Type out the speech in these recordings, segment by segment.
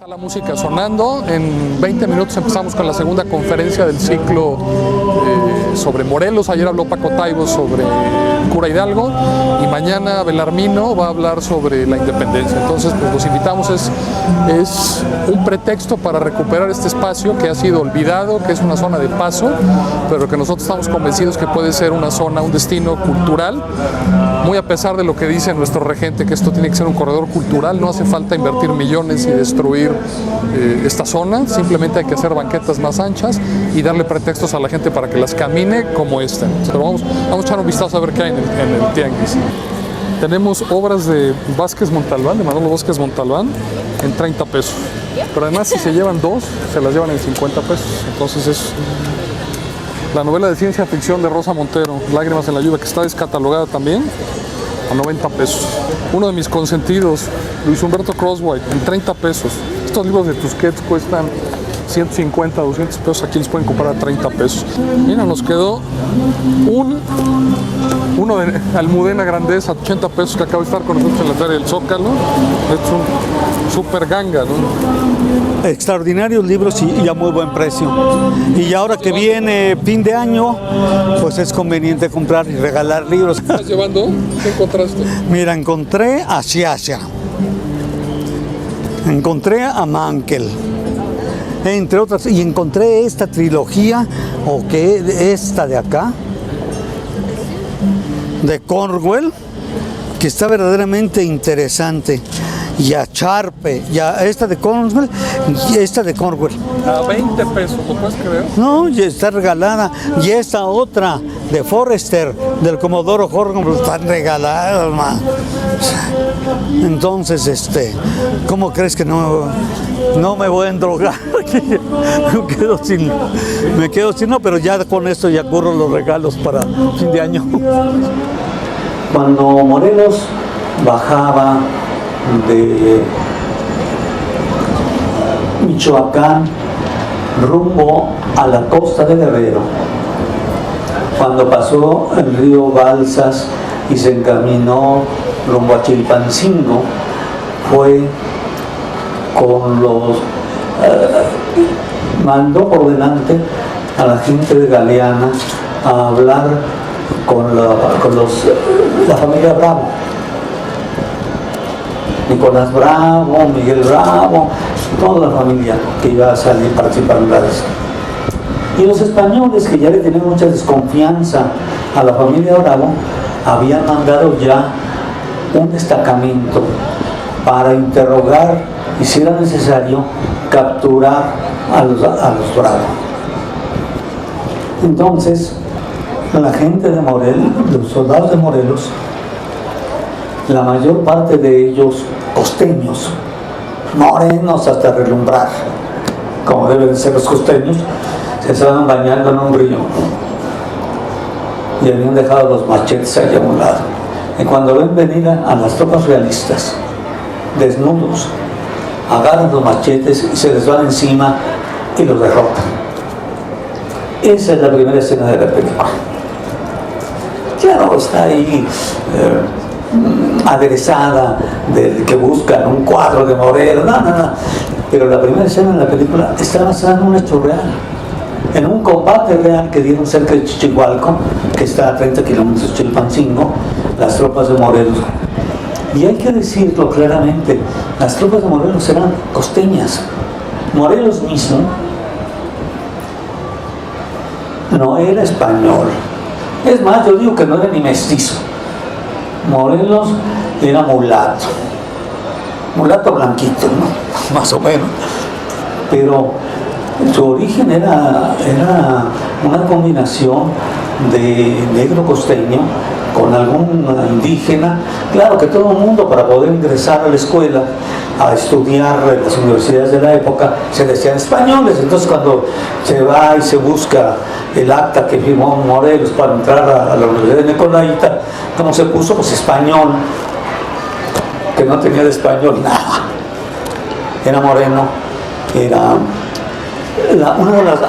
Está la música sonando. En 20 minutos empezamos con la segunda conferencia del ciclo sobre Morelos. Ayer habló Paco Taibo sobre Cura Hidalgo y mañana Belarmino va a hablar sobre la independencia. Entonces, pues los invitamos. Es un pretexto para recuperar este espacio que ha sido olvidado, que es una zona de paso, pero que nosotros estamos convencidos que puede ser una zona, un destino cultural, muy a pesar de lo que dice nuestro regente, que esto tiene que ser un corredor cultural. No hace falta invertir millones y destruir esta zona, simplemente hay que hacer banquetas más anchas y darle pretextos a la gente para que las camine como esta. Pero vamos a echar un vistazo a ver qué hay en el tianguis. Tenemos obras de Vázquez Montalbán, de Manolo Vázquez Montalbán, en 30 pesos. Pero además, si se llevan dos, se las llevan en 50 pesos. Entonces es la novela de ciencia ficción de Rosa Montero, Lágrimas en la lluvia, que está descatalogada también, a 90 pesos. Uno de mis consentidos, Luis Humberto Crosswhite, en 30 pesos. Estos libros de Tusquets cuestan 150, 200 pesos, aquí los pueden comprar a 30 pesos. Mira, nos quedó uno de Almudena Grandeza, 80 pesos, que acaba de estar con nosotros en la Feria del Zócalo. Es un super ganga, ¿no? Extraordinarios libros y a muy buen precio. Y ahora que viene fin de año, pues es conveniente comprar y regalar libros. ¿Qué estás llevando? ¿Qué encontraste? Mira, encontré a Sciascia, encontré a Mankell, entre otras, y encontré esta trilogía, o que esta de acá, de Cornwell, que está verdaderamente interesante, y a Sharpe, y a esta de Cornwell, y esta de Cornwell. A 20 pesos, ¿lo puedes creer? No, ya está regalada, y esta otra de Forrester, del Comodoro Horton, están regaladas, man. Entonces, ¿cómo crees que no me voy a endrogar? Me quedo sin, no, pero ya con esto ya curro los regalos para fin de año. Cuando Morelos bajaba de Michoacán rumbo a la costa de Guerrero, cuando pasó el río Balsas y se encaminó rumbo a Chilpancingo, fue con los mandó por delante a la gente de Galeana a hablar con la familia Bravo, Nicolás Bravo, Miguel Bravo, toda la familia que iba a salir a participar en la lista. Y los españoles, que ya le tenían mucha desconfianza a la familia Bravo, habían mandado ya un destacamento para interrogar y, si era necesario, capturar a los Bravo. Entonces, la gente de Morelos, los soldados de Morelos, la mayor parte de ellos costeños, morenos hasta relumbrar, como deben ser los costeños, se estaban bañando en un río y habían dejado los machetes allá a un lado. Y cuando ven venir a las tropas realistas, desnudos, agarran los machetes y se les van encima y los derrotan. Esa es la primera escena de la película. Claro, está ahí aderezada del que buscan un cuadro de Morelos, no. Pero la primera escena de la película está basada en un hecho real, en un combate real que dieron cerca de Chichihualco, que está a 30 kilómetros de Chilpancingo, las tropas de Morelos. Y hay que decirlo claramente, las tropas de Morelos eran costeñas. Morelos mismo no era español. Es más, yo digo que no era ni mestizo. Morelos era mulato blanquito, ¿no? Más o menos. Pero su origen era una combinación de negro costeño con algún indígena. Claro que todo el mundo, para poder ingresar a la escuela a estudiar en las universidades de la época, se decían españoles. Entonces, cuando se va y se busca el acta que firmó Morelos para entrar a la Universidad de Nicolaita, ¿cómo se puso? Pues español, que no tenía de español nada. Era moreno, era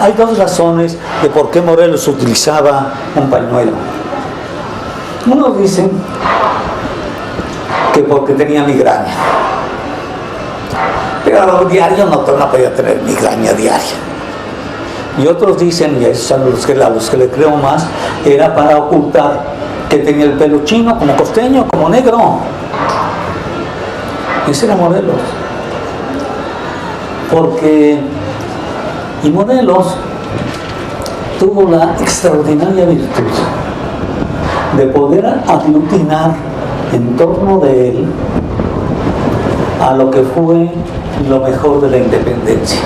hay dos razones de por qué Morelos utilizaba un pañuelo. Unos dicen que porque tenía migraña, pero diario no podía tener migraña diaria. Y otros dicen, y esos son a los que le creo más, era para ocultar que tenía el pelo chino, como costeño, como negro. Ese era Morelos. Y Morelos tuvo la extraordinaria virtud de poder aglutinar en torno de él a lo que fue lo mejor de la independencia.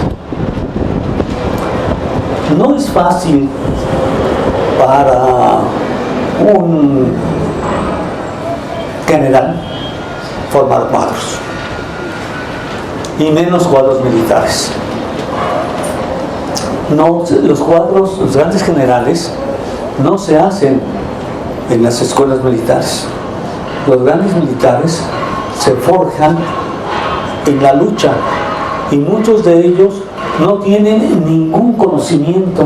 No es fácil para un general formar cuadros, y menos cuadros militares. No, los grandes generales no se hacen en las escuelas militares. Los grandes militares se forjan en la lucha, y muchos de ellos no tienen ningún conocimiento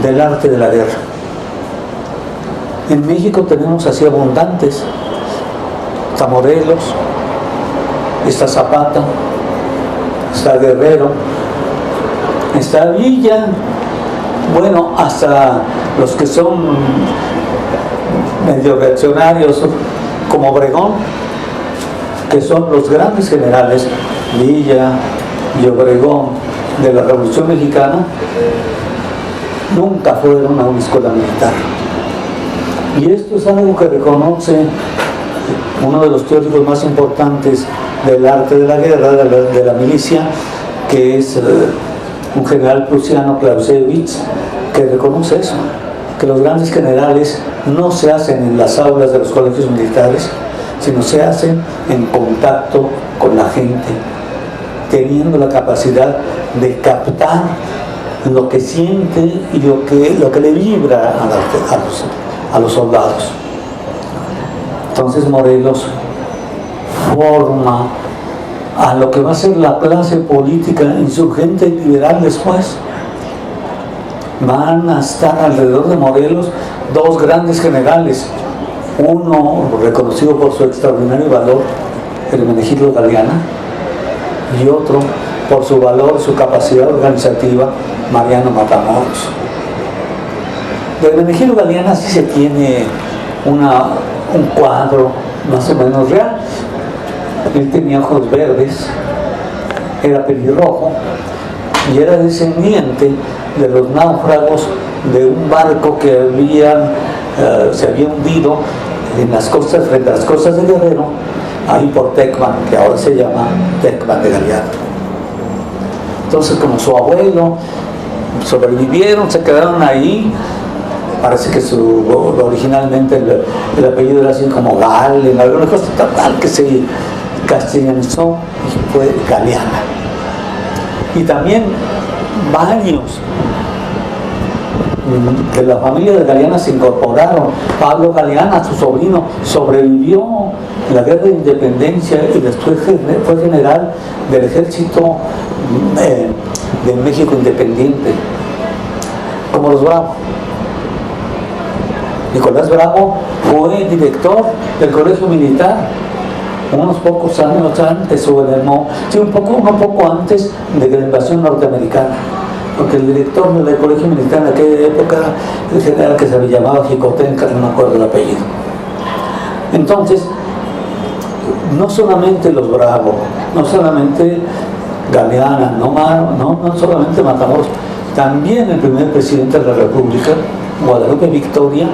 del arte de la guerra. En México tenemos así abundantes. Está Morelos, está Zapata, está Guerrero, está Villa, bueno, hasta los que son medio reaccionarios como Obregón, que son los grandes generales, Villa y Obregón de la Revolución Mexicana, nunca fueron a una escuela militar. Y esto es algo que reconoce uno de los teóricos más importantes del arte de la guerra, de la milicia, que es un general prusiano, Clausewitz, que reconoce eso, que los grandes generales no se hacen en las aulas de los colegios militares, sino se hacen en contacto con la gente, teniendo la capacidad de captar lo que siente y lo que le vibra a los soldados. Entonces Morelos forma a lo que va a ser la clase política insurgente y liberal después. Van a estar alrededor de Morelos dos grandes generales, uno reconocido por su extraordinario valor, Hermenegildo Galeana, y otro por su valor, su capacidad organizativa, Mariano Matamoros. De Hermenegildo Galeana sí se tiene un cuadro más o menos real. Él tenía ojos verdes, era pelirrojo y era descendiente de los náufragos de un barco que se había hundido en las costas, frente a las costas de Guerrero, ahí por Tecman, que ahora se llama Tecman de Galeana. Entonces, como su abuelo, sobrevivieron, se quedaron ahí. Parece que originalmente el apellido era así como Gal, en alguna cosa tal que se castellanizó y fue Galeana. Y también varios de la familia de Galeana se incorporaron. Pablo Galeana, su sobrino, sobrevivió en la guerra de independencia y después fue general del ejército de México independiente, como los Bravo. Nicolás Bravo fue director del colegio militar unos pocos años antes, o un poco antes de la invasión norteamericana, porque el director del colegio militar en aquella época, el general que se llamaba Jicotenca, no me acuerdo el apellido. Entonces, no solamente los Bravo, no solamente Galeana, no solamente Matamoros, también el primer presidente de la República, Guadalupe Victoria,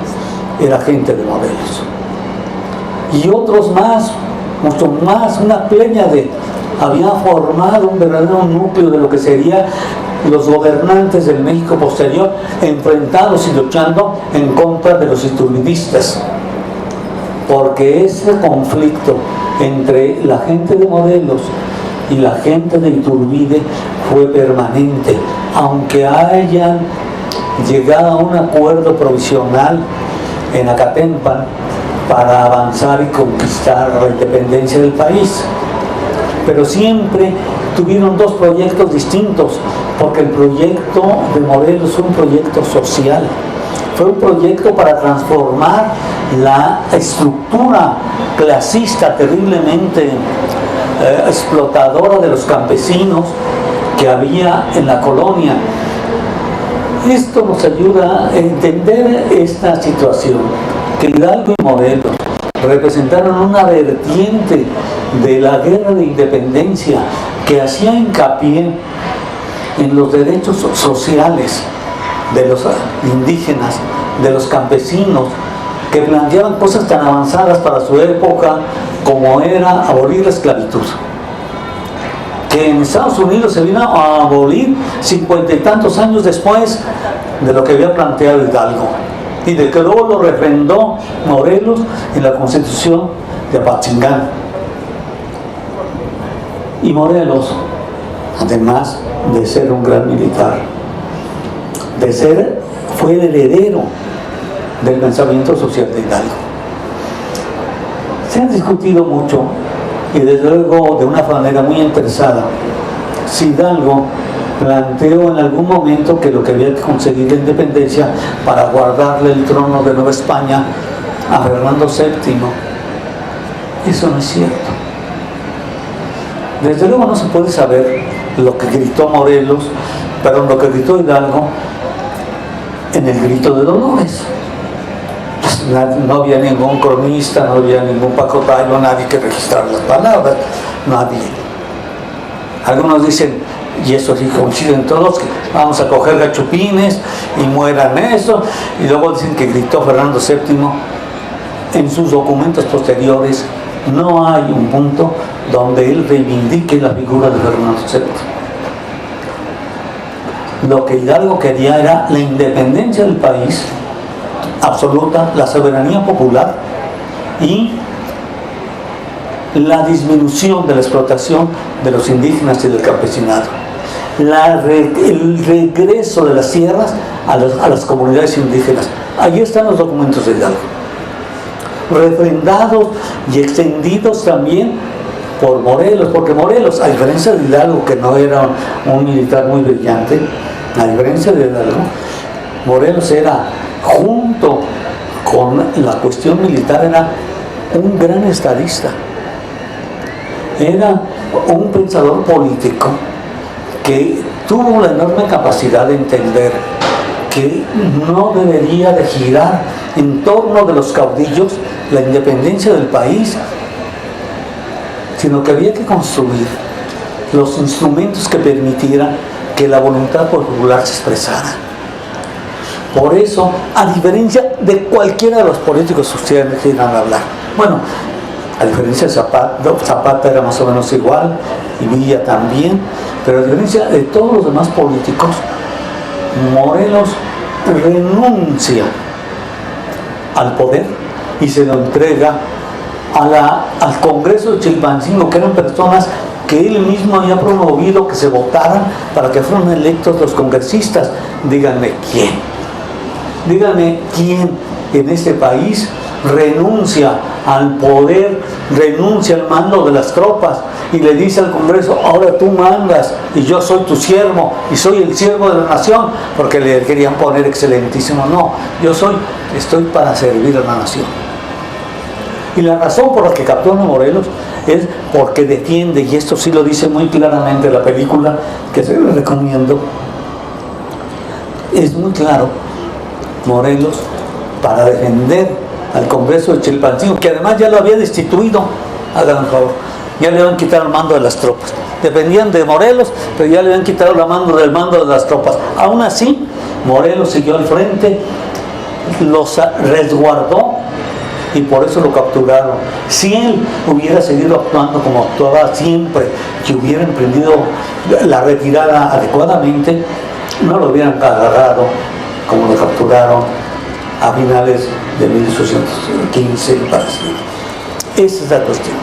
era gente de Morelos. Y otros más, mucho más, una pléyade había formado un verdadero núcleo de lo que serían los gobernantes del México posterior, enfrentados y luchando en contra de los iturbidistas, porque ese conflicto entre la gente de Morelos y la gente de Iturbide fue permanente, aunque hayan llegado a un acuerdo provisional en Acatempan para avanzar y conquistar la independencia del país. Pero siempre tuvieron dos proyectos distintos, porque el proyecto de Morelos fue un proyecto social, fue un proyecto para transformar la estructura clasista terriblemente explotadora de los campesinos que había en la colonia. Esto nos ayuda a entender esta situación, que Hidalgo y Morelos representaron una vertiente de la guerra de independencia que hacía hincapié en los derechos sociales de los indígenas, de los campesinos, que planteaban cosas tan avanzadas para su época como era abolir la esclavitud, que en Estados Unidos se vino a abolir 50 y tantos años después de lo que había planteado Hidalgo, y de que luego lo refrendó Morelos en la Constitución de Apatzingán. Y Morelos, además de ser un gran militar, fue el heredero del pensamiento social de Hidalgo. Se ha discutido mucho, y desde luego de una manera muy interesada, si Hidalgo planteó en algún momento que lo que había que conseguir la independencia para guardarle el trono de Nueva España a Fernando VII. Eso no es cierto. Desde luego no se puede saber lo que gritó Morelos, pero lo que gritó Hidalgo en el grito de Dolores. No había ningún cronista, no había ningún pacotayo, nadie que registrar las palabras, nadie. Algunos dicen, y eso sí coinciden todos, que vamos a coger gachupines y mueran eso, y luego dicen que gritó Fernando VII. En sus documentos posteriores no hay un punto donde él reivindique la figura de Fernando VII. Lo que Hidalgo quería era la independencia del país absoluta, la soberanía popular y la disminución de la explotación de los indígenas y del campesinado, el regreso de las tierras a las comunidades indígenas. Allí están los documentos de Hidalgo, refrendados y extendidos también por Morelos, porque Morelos, a diferencia de Hidalgo, que no era un militar muy brillante, a diferencia de Hidalgo, Morelos era, junto con la cuestión militar, era un gran estadista, era un pensador político que tuvo la enorme capacidad de entender que no debería de girar en torno de los caudillos la independencia del país, sino que había que construir los instrumentos que permitieran que la voluntad popular se expresara. Por eso, a diferencia de cualquiera de los políticos que ustedes quieran hablar, bueno, a diferencia de Zapata era más o menos igual, y Villa también, pero a diferencia de todos los demás políticos, Morelos renuncia al poder y se lo entrega al Congreso de Chilpancingo, que eran personas que él mismo había promovido que se votaran para que fueran electos los congresistas. Díganme quién en este país renuncia al poder, renuncia al mando de las tropas y le dice al Congreso: ahora tú mandas y yo soy tu siervo y soy el siervo de la nación, porque le querían poner excelentísimo. No, estoy para servir a la nación. Y la razón por la que captura a Morelos es porque defiende, y esto sí lo dice muy claramente la película, que se les recomiendo, es muy claro, Morelos, para defender al Congreso de Chilpancingo, que además ya lo había destituido, hagan favor, ya le habían quitado el mando de las tropas, dependían de Morelos, pero ya le habían quitado el mando de las tropas. Aún así, Morelos siguió al frente, los resguardó y por eso lo capturaron. Si él hubiera seguido actuando como actuaba siempre, que hubiera emprendido la retirada adecuadamente, no lo hubieran agarrado como lo capturaron a finales de 1815 y para así. Esa es la cuestión.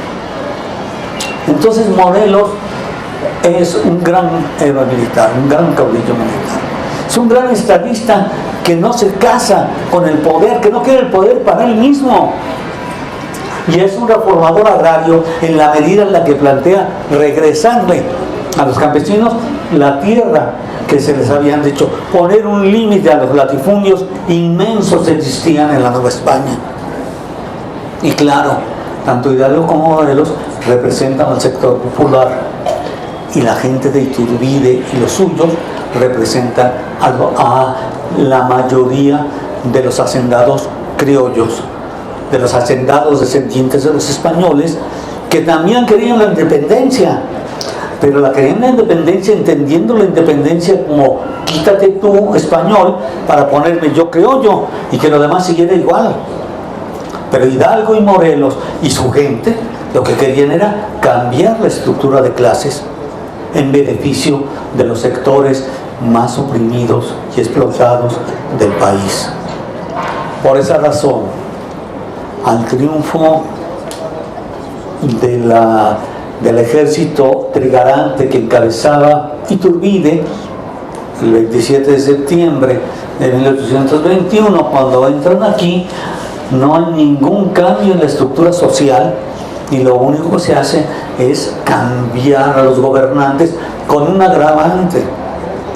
Entonces Morelos es un gran héroe militar, un gran caudillo militar. Es un gran estadista que no se casa con el poder, que no quiere el poder para él mismo. Y es un reformador agrario en la medida en la que plantea regresarle a los campesinos la tierra que se les habían dicho, poner un límite a los latifundios inmensos que existían en la Nueva España. Y claro, tanto Hidalgo como Morelos representan al sector popular y la gente de Iturbide y los suyos representan a la mayoría de los hacendados criollos, de los hacendados descendientes de los españoles, que también querían la independencia, pero la querían la independencia entendiendo la independencia como quítate tú español para ponerme yo criollo y que lo demás siguiera igual. Pero Hidalgo y Morelos y su gente lo que querían era cambiar la estructura de clases en beneficio de los sectores más oprimidos y explotados del país. Por esa razón, al triunfo del ejército trigarante que encabezaba Iturbide, el 27 de septiembre de 1821, cuando entran aquí, no hay ningún cambio en la estructura social y lo único que se hace es cambiar a los gobernantes con un agravante.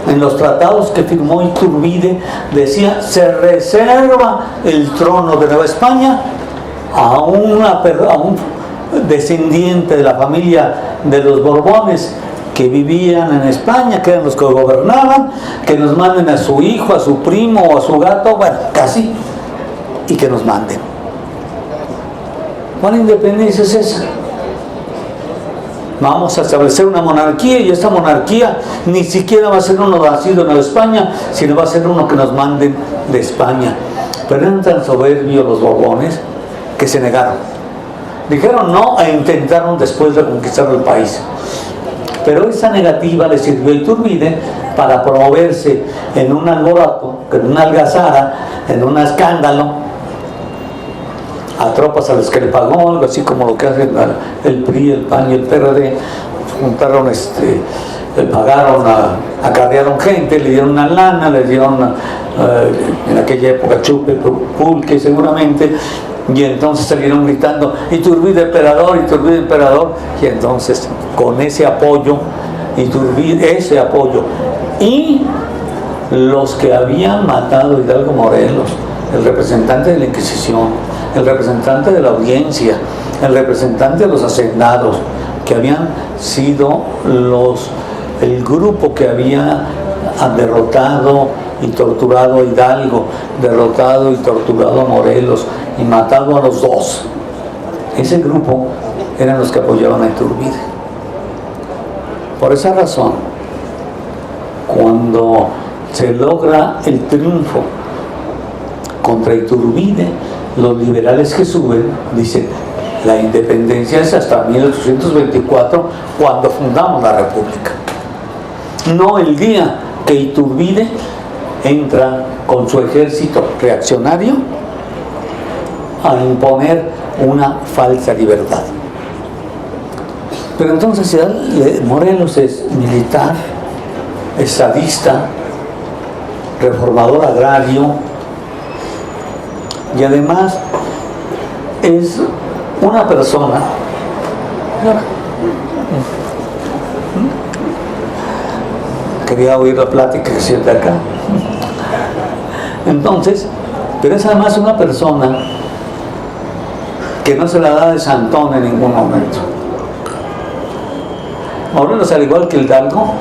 En los tratados que firmó Iturbide decía: se reserva el trono de Nueva España a un descendiente de la familia de los Borbones que vivían en España, que eran los que gobernaban, que nos manden a su hijo, a su primo o a su gato, bueno, casi, y que nos manden. ¿Cuál independencia es esa? Vamos a establecer una monarquía y esta monarquía ni siquiera va a ser uno nacido en Nueva España, sino va a ser uno que nos manden de España. Pero eran tan soberbios los Borbones que se negaron. Dijeron no e intentaron después reconquistar el país. Pero esa negativa le sirvió a Iturbide para promoverse en un alboroto, en una algazara, en un escándalo, a tropas a las que le pagó, algo así como lo que hacen el PRI, el PAN y el PRD. Juntaron, le pagaron, acarrearon gente, le dieron una lana, le dieron en aquella época chupe, pulque seguramente, y entonces salieron gritando Iturbide emperador, Iturbide emperador, y entonces con ese apoyo, ese apoyo y los que habían matado a Hidalgo Morelos, el representante de la Inquisición, el representante de la audiencia, el representante de los hacendados, que habían sido el grupo que había derrotado y torturado a Hidalgo, derrotado y torturado a Morelos y matado a los dos. Ese grupo eran los que apoyaban a Iturbide. Por esa razón, cuando se logra el triunfo contra Iturbide, los liberales que suben dicen: la independencia es hasta 1824, cuando fundamos la República, no el día que Iturbide entra con su ejército reaccionario a imponer una falsa libertad. Pero entonces Morelos es militar, es sadista, reformador agrario, y además es una persona quería oír la plática que siente acá. Entonces, pero es además una persona que no se la da de santón en ningún momento. Morelos, al igual que Hidalgo,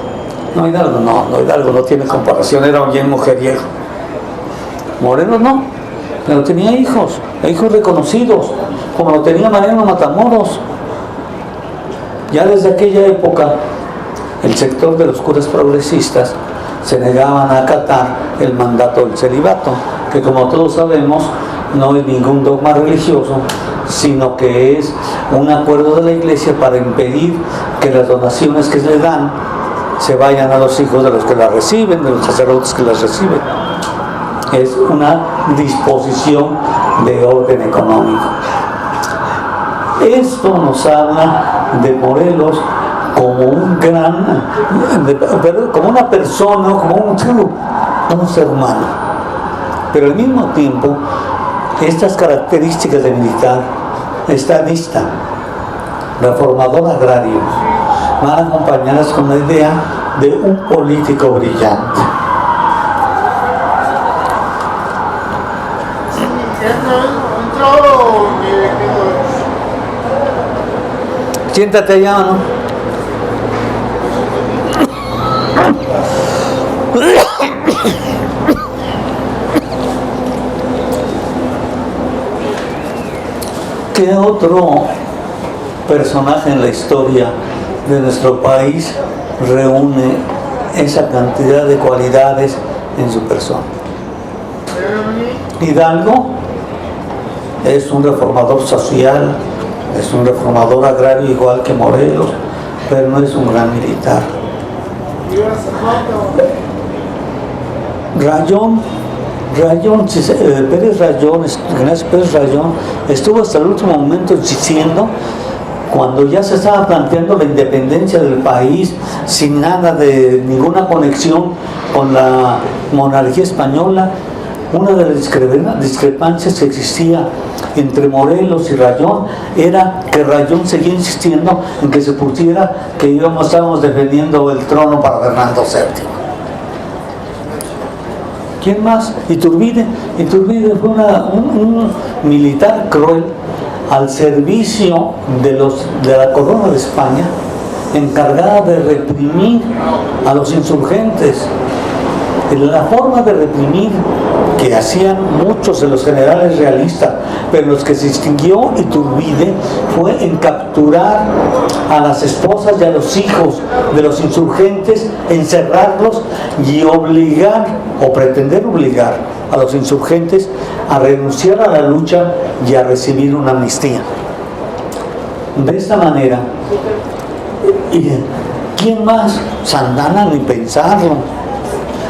Hidalgo no tiene comparación, era bien mujeriego. Morelos no, pero tenía hijos reconocidos, como lo tenía Mariano Matamoros. Ya desde aquella época, el sector de los curas progresistas se negaban a acatar el mandato del celibato, que como todos sabemos no es ningún dogma religioso, sino que es un acuerdo de la Iglesia para impedir que las donaciones que se dan se vayan a los hijos de los que las reciben, de los sacerdotes que las reciben. Es una disposición de orden económico. Esto nos habla de Morelos como un gran, como una persona, como un ser humano. Pero al mismo tiempo, estas características de militar, estadista, reformador agrario, van acompañadas con la idea de un político brillante. Siéntate allá, ¿no? ¿Qué otro personaje en la historia de nuestro país reúne esa cantidad de cualidades en su persona? Hidalgo es un reformador social, es un reformador agrario igual que Morelos, pero no es un gran militar. Ignacio Pérez Rayón estuvo hasta el último momento diciendo, cuando ya se estaba planteando la independencia del país, sin nada de ninguna conexión con la monarquía española, una de las discrepancias que existía entre Morelos y Rayón era que Rayón seguía insistiendo en que se pusiera que estábamos defendiendo el trono para Fernando VII. ¿Quién más? Iturbide. Iturbide fue un militar cruel al servicio de la corona de España, encargada de reprimir a los insurgentes. La forma de reprimir que hacían muchos de los generales realistas, pero los que se distinguió Iturbide fue en capturar a las esposas y a los hijos de los insurgentes, encerrarlos y obligar, o pretender obligar, a los insurgentes a renunciar a la lucha y a recibir una amnistía. De esta manera, ¿quién más? Sandana, ni pensarlo.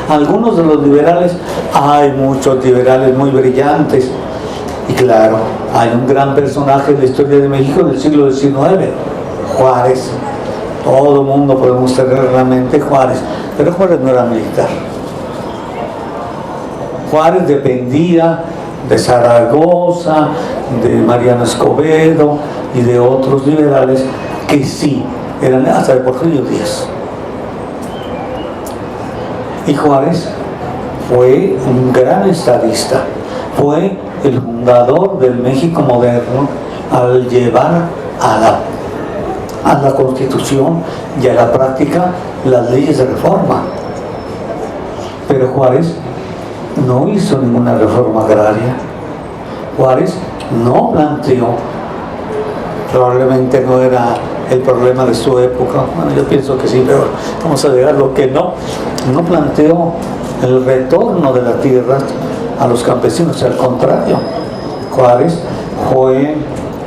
Algunos de los liberales, hay muchos liberales muy brillantes, y claro, hay un gran personaje en la historia de México del siglo XIX, Juárez. Todo el mundo podemos tener en la mente Juárez, pero Juárez no era militar. Juárez dependía de Zaragoza, de Mariano Escobedo y de otros liberales que sí eran, hasta de Porfirio Díaz. Y Juárez fue un gran estadista, fue el fundador del México moderno al llevar a la Constitución y a la práctica las leyes de reforma. Pero Juárez no hizo ninguna reforma agraria. Juárez no planteó, probablemente no era el problema de su época, bueno, yo pienso que sí, pero vamos a llegar a lo que no planteó el retorno de la tierra a los campesinos. Al contrario, Juárez fue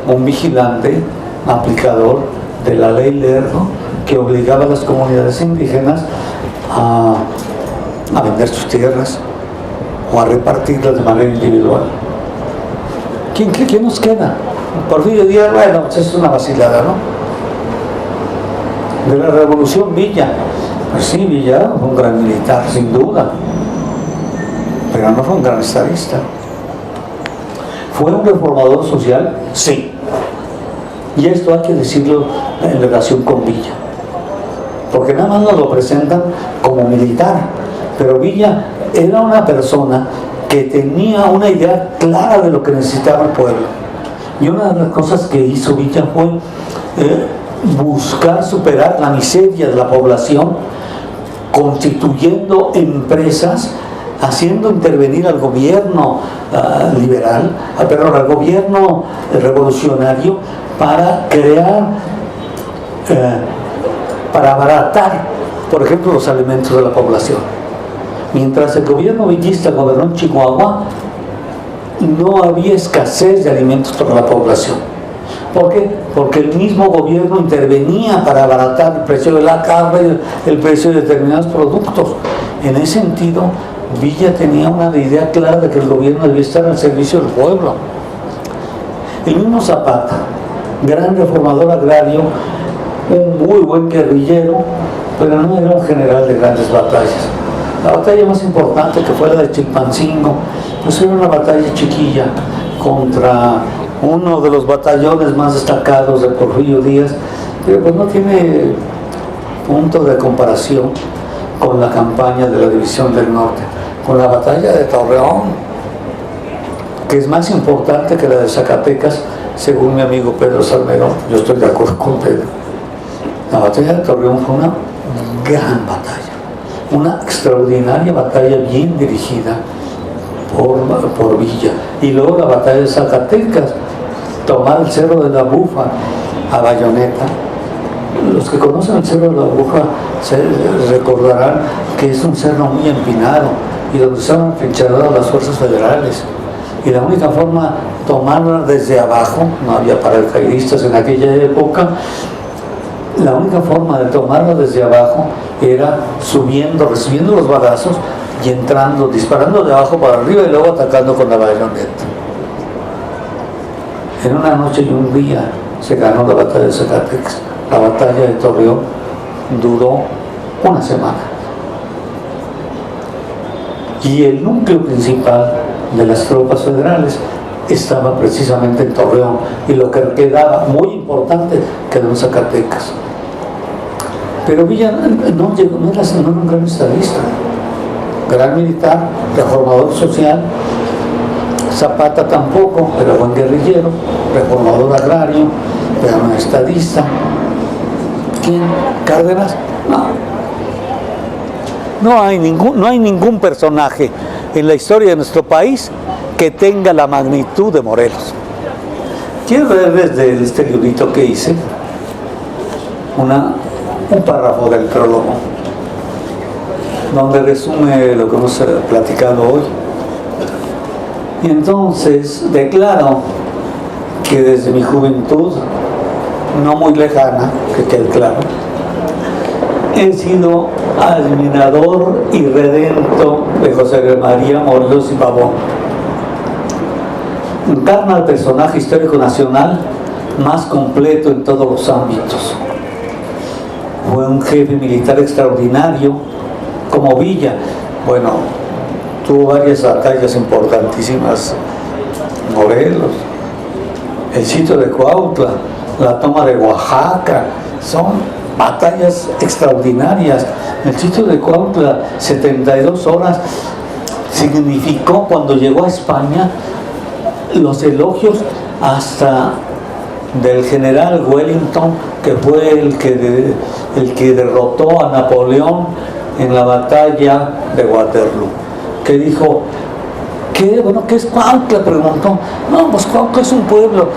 un vigilante, aplicador de la ley Lerdo, que obligaba a las comunidades indígenas a vender sus tierras o a repartirlas de manera individual. ¿Quién nos queda? Porfirio Díaz, bueno, es una vacilada, ¿no? De la Revolución, Villa. Pues sí, Villa fue un gran militar, sin duda, pero no fue un gran estadista. ¿Fue un reformador social? Sí. Y esto hay que decirlo en relación con Villa, porque nada más nos lo presentan como militar, pero Villa era una persona que tenía una idea clara de lo que necesitaba el pueblo. Y una de las cosas que hizo Villa fue buscar superar la miseria de la población, constituyendo empresas, haciendo intervenir al gobierno liberal, perdón, al gobierno revolucionario, para crear, para abaratar, por ejemplo, los alimentos de la población. Mientras el gobierno villista gobernó en Chihuahua, no había escasez de alimentos para la población. ¿Por qué? Porque el mismo gobierno intervenía para abaratar el precio de la carne, el precio de determinados productos. En ese sentido, Villa tenía una idea clara de que el gobierno debía estar al servicio del pueblo. El mismo Zapata, gran reformador agrario, un muy buen guerrillero, pero no era un general de grandes batallas. La batalla más importante, que fue la de Chilpancingo, pues era una batalla chiquilla contra uno de los batallones más destacados de Porfirio Díaz, pero pues no tiene punto de comparación con la campaña de la División del Norte, con la batalla de Torreón, que es más importante que la de Zacatecas según mi amigo Pedro Salmerón, yo estoy de acuerdo con Pedro, la batalla de Torreón fue una gran batalla, una extraordinaria batalla bien dirigida por Villa. Y luego la batalla de Zacatecas, tomar el Cerro de la Bufa a bayoneta. Los que conocen el Cerro de la Bufa se recordarán que es un cerro muy empinado y donde estaban atrincheradas las fuerzas federales. Y la única forma tomarla desde abajo, no había paracaidistas en aquella época, la única forma de tomarla desde abajo era subiendo, recibiendo los balazos y entrando, disparando de abajo para arriba y luego atacando con la bayoneta. En una noche y un día se ganó la batalla de Zacatecas. La batalla de Torreón duró una semana. Y el núcleo principal de las tropas federales estaba precisamente en Torreón, y lo que quedaba muy importante quedó en Zacatecas. Pero Villa no era un gran estadista, gran militar, reformador social. Zapata tampoco, era buen guerrillero, reformador agrario, pero no estadista. ¿Quién? ¿Cárdenas? No hay ningún personaje en la historia de nuestro país que tenga la magnitud de Morelos. Quiero ver desde este librito que hice un párrafo del prólogo donde resume lo que hemos platicado hoy. Y entonces declaro que desde mi juventud, no muy lejana, que quede claro, he sido admirador y redento de José María Morelos y Pavón. Encarna al personaje histórico nacional más completo en todos los ámbitos. Fue un jefe militar extraordinario, como Villa. Bueno, tuvo varias batallas importantísimas. Morelos, el sitio de Cuautla, la toma de Oaxaca, son batallas extraordinarias. El sitio de Cuautla, 72 horas, significó, cuando llegó a España, los elogios hasta del general Wellington, que fue el que derrotó a Napoleón en la batalla de Waterloo, que dijo: ¿qué es Cuautla? Preguntó. No, pues Cuautla es un pueblo.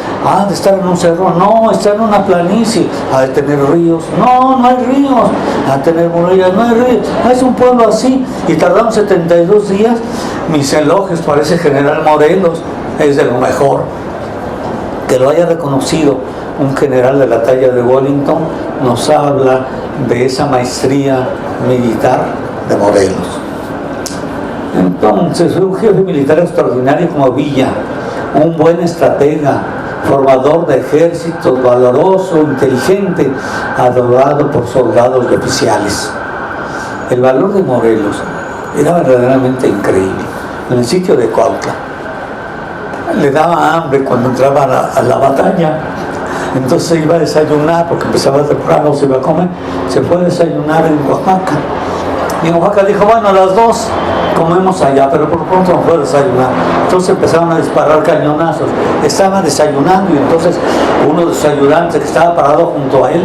¿De estar en un cerro? No, está en una planicie. ¿Ha de tener ríos? No, no hay ríos. ¿Ha de tener murallas? No hay ríos. Es un pueblo así. Y tardaron 72 días. Mis elogios para ese general Morelos, es de lo mejor. Que lo haya reconocido un general de la talla de Wellington nos habla de esa maestría militar de Morelos. Entonces, un jefe militar extraordinario como Villa, un buen estratega, formador de ejércitos, valoroso, inteligente, adorado por soldados y oficiales. El valor de Morelos era verdaderamente increíble. En el sitio de Cuautla le daba hambre cuando entraba a la batalla, entonces se iba a desayunar, porque empezaba temprano, se iba a comer, se fue a desayunar en Oaxaca. Y en Oaxaca dijo: bueno, a las 2 comemos allá, pero por pronto no fue a desayunar. Entonces empezaron a disparar cañonazos. Estaba desayunando y entonces uno de los ayudantes que estaba parado junto a él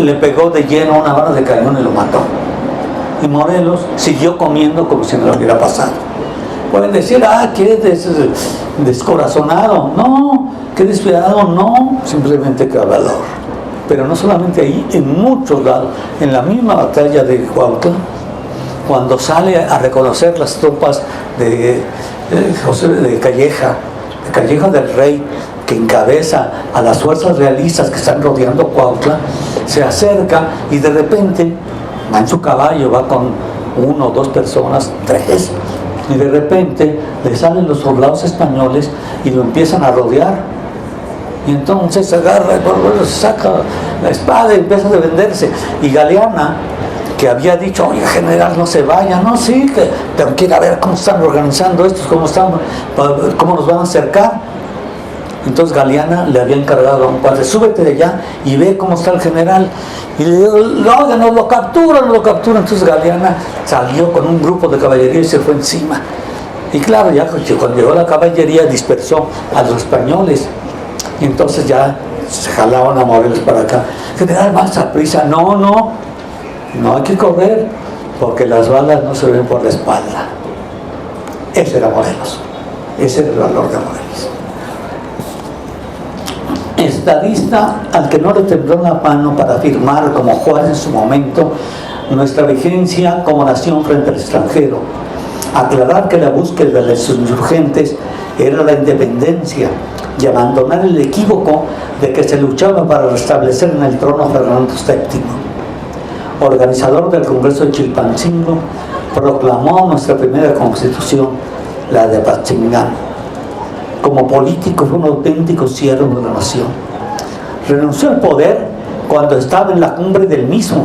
le pegó de lleno una bala de cañón y lo mató. Y Morelos siguió comiendo como si no le hubiera pasado. Pueden decir: qué descorazonado. No, qué despiadado. No, simplemente que valor. Pero no solamente ahí, en muchos lados. En la misma batalla de Cuautla, cuando sale a reconocer las tropas de Calleja del Rey, que encabeza a las fuerzas realistas que están rodeando Cuautla, se acerca y de repente va en su caballo, va con 1 o 2 personas, 3, y de repente le salen los soldados españoles y lo empiezan a rodear. Y entonces se agarra, saca la espada y empieza a defenderse. Y Galeana, que había dicho: oye, general, no se vaya. No, sí, que tengo que ir a ver cómo están organizando estos, cómo nos van a acercar. Entonces Galeana le había encargado a un padre: súbete de allá y ve cómo está el general. Y le dijo: no, nos lo capturan. Entonces Galeana salió con un grupo de caballería y se fue encima. Y claro, ya cuando llegó la caballería dispersó a los españoles. Y entonces ya se jalaban a Morelos para acá. General, más a prisa. No hay que correr, porque las balas no se ven por la espalda. Ese era Morelos. Ese era el valor de Morelos. Estadista al que no le tembló la mano para afirmar, como Juárez en su momento, nuestra vigencia como nación frente al extranjero. Aclarar que la búsqueda de los insurgentes era la independencia y abandonar el equívoco de que se luchaba para restablecer en el trono a Fernando VII. Organizador del Congreso de Chilpancingo, proclamó nuestra primera constitución, la de Apatzingán. Como político fue un auténtico siervo de la nación. Renunció al poder cuando estaba en la cumbre del mismo.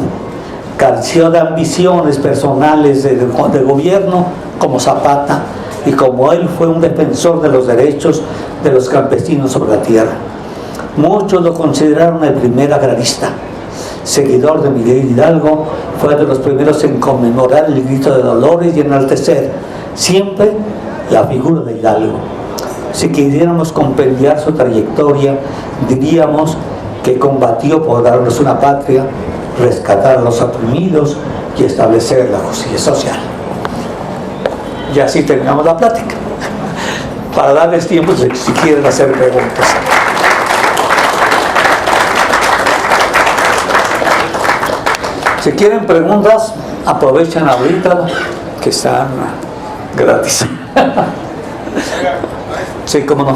Careció de ambiciones personales de gobierno como Zapata, y como él fue un defensor de los derechos de los campesinos sobre la tierra. Muchos lo consideraron el primer agrarista. Seguidor de Miguel Hidalgo, fue de los primeros en conmemorar el grito de Dolores y enaltecer siempre la figura de Hidalgo. Si quisiéramos compendiar su trayectoria, diríamos que combatió por darnos una patria, rescatar a los oprimidos y establecer la justicia social. Y así terminamos la plática, para darles tiempo si quieren hacer preguntas. Si quieren preguntas, aprovechen ahorita que están gratis. Sí, cómo no.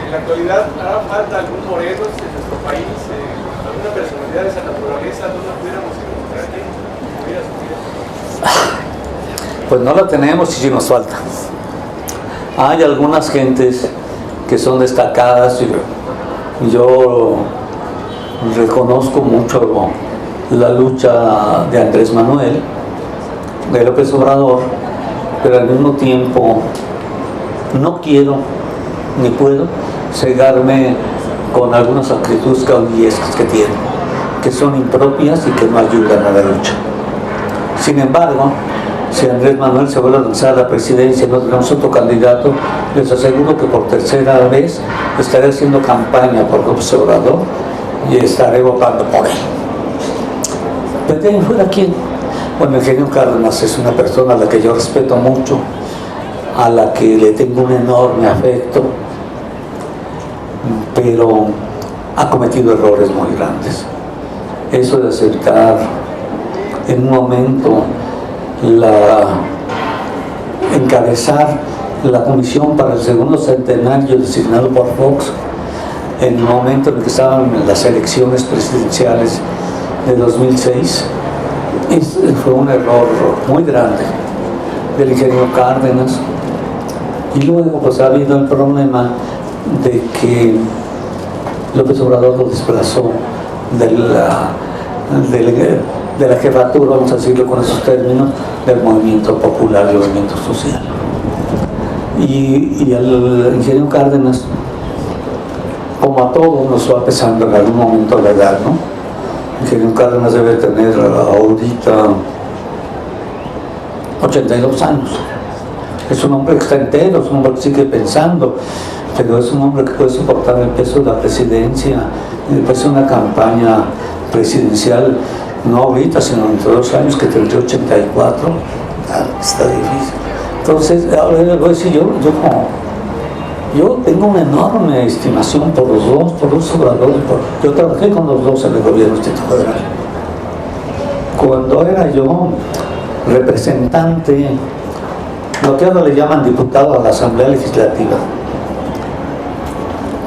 En la actualidad, ¿hará falta algún Morelos en nuestro país? ¿Alguna personalidad de esa naturaleza? ¿No la pudiéramos encontrar aquí? Pues no la tenemos y sí nos falta. Hay algunas gentes que son destacadas y yo reconozco mucho la lucha de Andrés Manuel, de López Obrador, pero al mismo tiempo no quiero ni puedo cegarme con algunas actitudes caudillescas que tienen, que son impropias y que no ayudan a la lucha. Sin embargo, si Andrés Manuel se vuelve a lanzar a la presidencia y no tenemos otro candidato, les aseguro que por tercera vez estaré haciendo campaña por López Obrador y estaré votando por él. Pero de ahí fuera, ¿quién? Bueno, Eugenio Cárdenas es una persona a la que yo respeto mucho, a la que le tengo un enorme afecto, pero ha cometido errores muy grandes. Eso de aceptar en un momento encabezar la comisión para el segundo centenario designado por Fox, en el momento en que estaban las elecciones presidenciales de 2006, fue un error muy grande del ingeniero Cárdenas. Y luego pues ha habido el problema de que López Obrador lo desplazó de la jefatura, vamos a decirlo con esos términos, del movimiento popular y el movimiento social. Y al ingeniero Cárdenas, como a todos, nos va pesando en algún momento la edad, ¿no? El ingeniero Cárdenas debe tener ahorita 82 años. Es un hombre que está entero, es un hombre que sigue pensando, pero es un hombre que puede soportar el peso de la presidencia, el peso de una campaña presidencial, no ahorita, sino dentro de 2 años, que tendría 84. Está difícil. Entonces, ahora les voy a decir, yo tengo una enorme estimación por los dos, Obrador. Yo trabajé con los dos en el gobierno federal. Cuando era yo representante, lo que ahora le llaman diputado a la Asamblea Legislativa,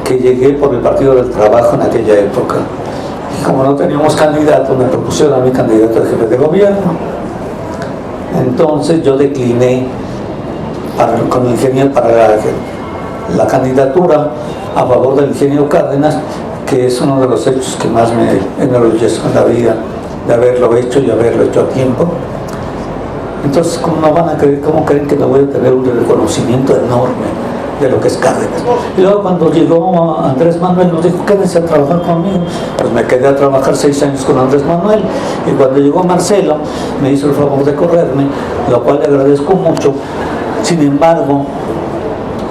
que llegué por el Partido del Trabajo en aquella época, y como no teníamos candidato, me propusieron a mi candidato de jefe de gobierno. Entonces yo decliné con el ingeniero para la candidatura a favor del ingeniero Cárdenas, que es uno de los hechos que más me enorgullece en la vida, de haberlo hecho y haberlo hecho a tiempo. Entonces, ¿cómo no van a creer, cómo creen que no voy a tener un reconocimiento enorme de lo que es Cárdenas? Y luego cuando llegó Andrés Manuel nos dijo, quédense a trabajar conmigo. Pues me quedé a trabajar 6 años con Andrés Manuel, y cuando llegó Marcelo me hizo el favor de correrme, lo cual le agradezco mucho. Sin embargo,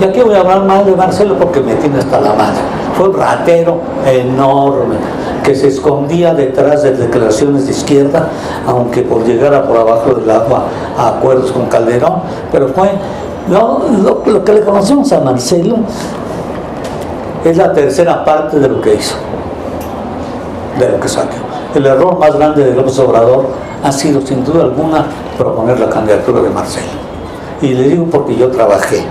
y aquí voy a hablar mal de Marcelo porque me tiene hasta la madre, Fue un ratero enorme que se escondía detrás de declaraciones de izquierda, aunque por llegar a por abajo del agua a acuerdos con Calderón. Pero fue lo que le conocemos a Marcelo es la tercera parte de lo que hizo, de lo que salió. El error más grande de López Obrador ha sido, sin duda alguna, proponer la candidatura de Marcelo. Y le digo porque yo trabajé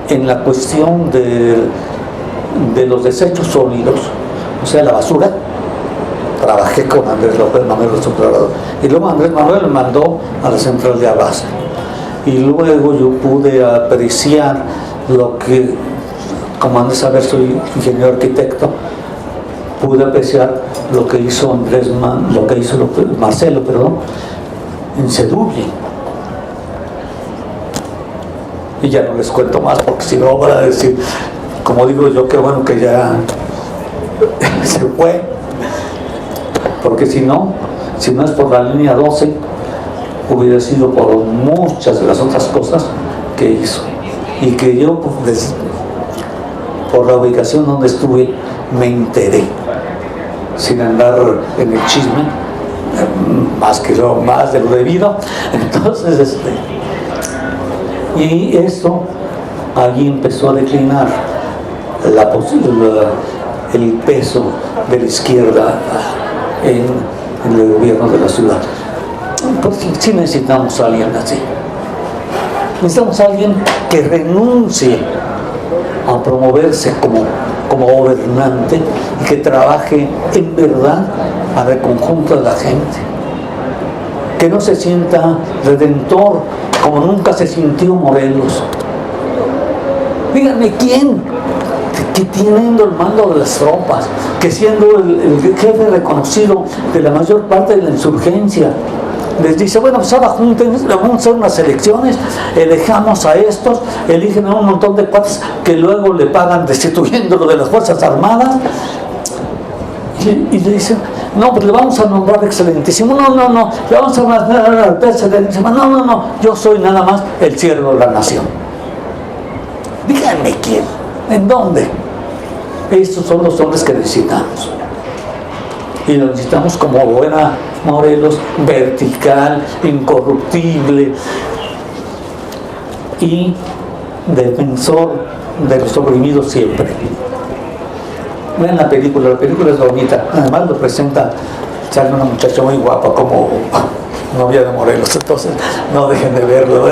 en la cuestión de los desechos sólidos, o sea, la basura. Trabajé con Andrés Manuel López Obrador. Y luego Andrés Manuel me mandó a la central de Abasto. Y luego yo pude apreciar lo que, como han de saber, soy ingeniero arquitecto, pude apreciar lo que hizo Marcelo, en Seduble. Y ya no les cuento más, porque si no van a decir, como digo yo, qué bueno que ya se fue, porque si no es por la línea 12, hubiera sido por muchas de las otras cosas que hizo, y que yo, por la ubicación donde estuve, me enteré, sin andar en el chisme, más de lo debido. Entonces, y esto allí empezó a declinar el peso de la izquierda en el gobierno de la ciudad. Pues sí necesitamos a alguien así. Necesitamos a alguien que renuncie a promoverse como gobernante y que trabaje en verdad para el conjunto de la gente. Que no se sienta redentor como nunca se sintió Morelos. Díganme quién, que teniendo el mando de las tropas, que siendo el jefe reconocido de la mayor parte de la insurgencia, les dice, bueno, pues ahora junten, vamos a hacer unas elecciones, elegamos a estos, eligen a un montón de cuates que luego le pagan destituyéndolo de las Fuerzas Armadas, y le dicen, no, pues le vamos a nombrar excelentísimo, no, le vamos a nombrar excelentísimo, no, yo soy nada más el siervo de la nación. Díganme quién, en dónde. Estos son los hombres que necesitamos. Y lo necesitamos como buena Morelos, vertical, incorruptible y defensor de los oprimidos siempre. Vean la película es bonita. Además lo presenta, sale una muchacha muy guapa como novia de Morelos, entonces no dejen de verlo.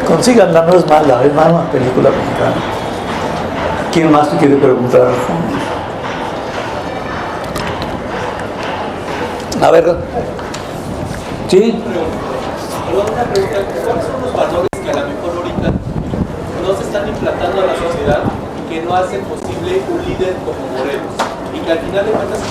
Consíganla, no es mala, es mala una película mexicana. ¿Quién más te quiere preguntar? A ver, ¿sí? Una pregunta, ¿cuáles son los valores que a lo mejor ahorita no se están implantando a la sociedad y que no hacen posible un líder como Morelos? Y que al final de cuentas,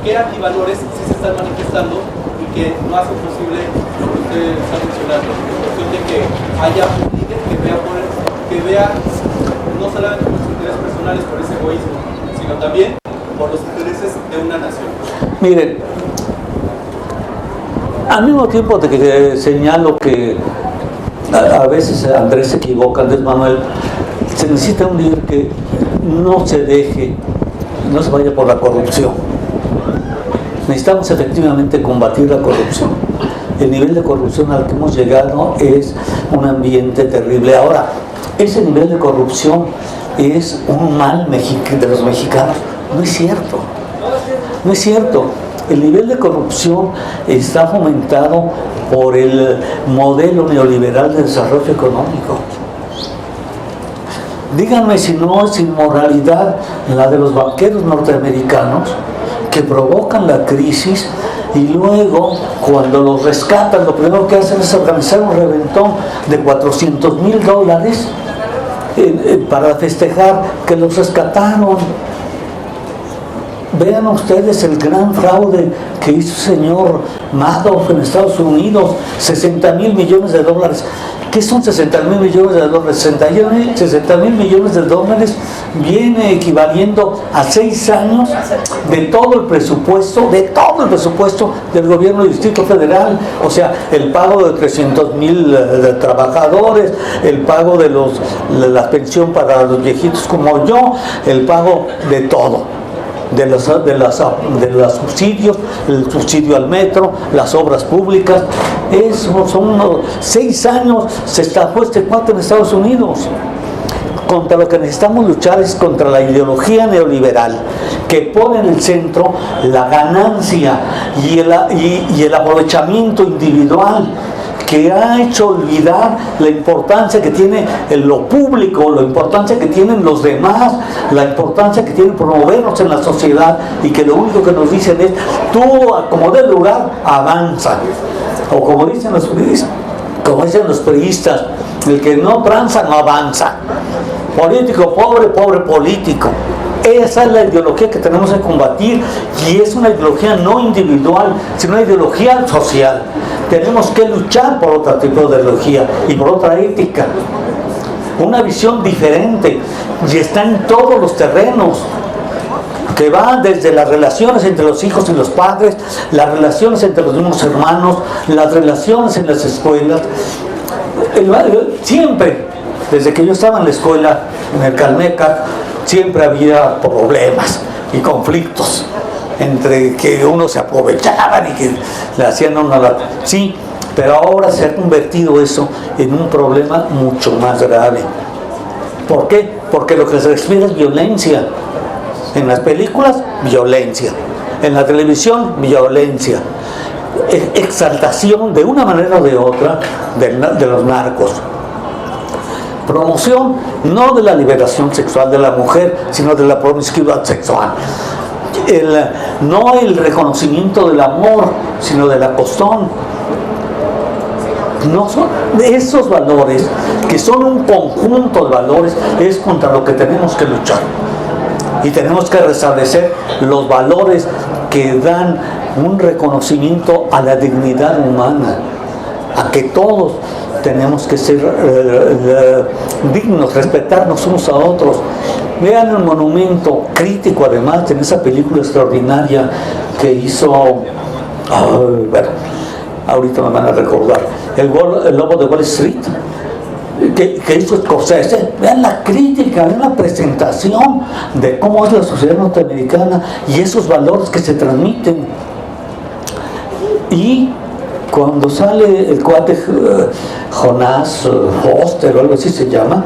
¿qué antivalores sí se están manifestando y que no hacen posible lo que ustedes están mencionando? En cuestión de que haya un líder que vea no solamente por sus intereses personales, por ese egoísmo, sino también por los intereses de una nación. Miren, al mismo tiempo de que señalo que a veces Andrés se equivoca, Andrés Manuel, se necesita un líder que no se vaya por la corrupción. Necesitamos efectivamente combatir la corrupción. El nivel de corrupción al que hemos llegado es un ambiente terrible. Ahora, ese nivel de corrupción es un mal de los mexicanos. No es cierto. No es cierto. El nivel de corrupción está fomentado por el modelo neoliberal de desarrollo económico. Díganme si no es inmoralidad la de los banqueros norteamericanos que provocan la crisis y luego cuando los rescatan lo primero que hacen es organizar un reventón de $400,000 para festejar que los rescataron. Vean ustedes el gran fraude que hizo el señor Madoff en Estados Unidos, $60,000 millones. ¿Qué son $60,000 millones? $60,000 millones viene equivaliendo a 6 años de todo el presupuesto del gobierno del Distrito Federal. O sea, el pago de 300,000 trabajadores, el pago de la pensión para los viejitos como yo, el pago de todo. De los subsidios, el subsidio al metro, las obras públicas. Eso son unos 6 años se estampó este cuate en Estados Unidos. Contra lo que necesitamos luchar es contra la ideología neoliberal que pone en el centro la ganancia y el aprovechamiento individual, que ha hecho olvidar la importancia que tiene lo público, la importancia que tienen los demás, la importancia que tiene promovernos en la sociedad, y que lo único que nos dicen es: tú, como del lugar, avanza. O como dicen los priistas, el que no tranza no avanza. Político pobre, pobre político. Esa es la ideología que tenemos que combatir, y es una ideología no individual, sino una ideología social. Tenemos que luchar por otro tipo de ideología y por otra ética, una visión diferente, y está en todos los terrenos, que va desde las relaciones entre los hijos y los padres, las relaciones entre los mismos hermanos, las relaciones en las escuelas. Siempre, desde que yo estaba en la escuela, en el Calmeca, siempre había problemas y conflictos entre que unos se aprovechaban y que le hacían a uno la... Sí, pero ahora se ha convertido eso en un problema mucho más grave. ¿Por qué? Porque lo que se respira es violencia. En las películas, violencia. En la televisión, violencia. Exaltación de una manera o de otra de los narcos. Promoción no de la liberación sexual de la mujer, sino de la promiscuidad sexual. No el reconocimiento del amor, sino del acostón. No son esos valores, que son un conjunto de valores, es contra lo que tenemos que luchar. Y tenemos que restablecer los valores que dan un reconocimiento a la dignidad humana, a que todos tenemos que ser dignos, respetarnos unos a otros. Vean el monumento crítico, además, en esa película extraordinaria que hizo, bueno, ahorita me van a recordar, el Lobo de Wall Street, que hizo Scorsese. Vean la crítica, vean la presentación de cómo es la sociedad norteamericana y esos valores que se transmiten. Y cuando sale el cuate Jonás Foster o algo así se llama,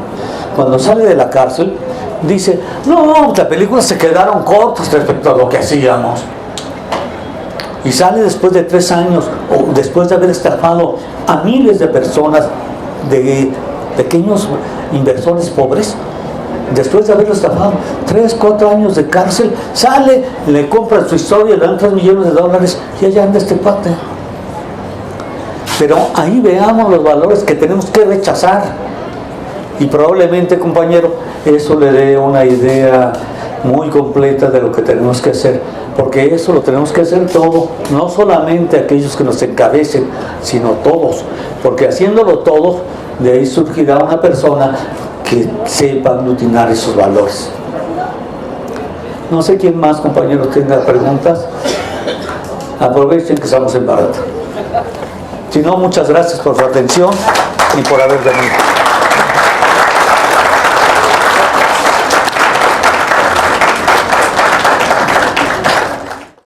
cuando sale de la cárcel, dice: no, las películas se quedaron cortas respecto a lo que hacíamos. Y sale después de 3 años, o después de haber estafado a miles de personas, de pequeños inversores pobres, después de haberlo estafado, 3, 4 años de cárcel, sale, le compran su historia, le dan $3 millones y allá anda este cuate. Pero ahí veamos los valores que tenemos que rechazar, y probablemente, compañero, eso le dé una idea muy completa de lo que tenemos que hacer, porque eso lo tenemos que hacer todo, no solamente aquellos que nos encabecen, sino todos, porque haciéndolo todos, de ahí surgirá una persona que sepa aglutinar esos valores. No sé quién más, compañeros, tenga preguntas. Aprovechen que estamos en barata. Si no, muchas gracias por su atención y por haber venido.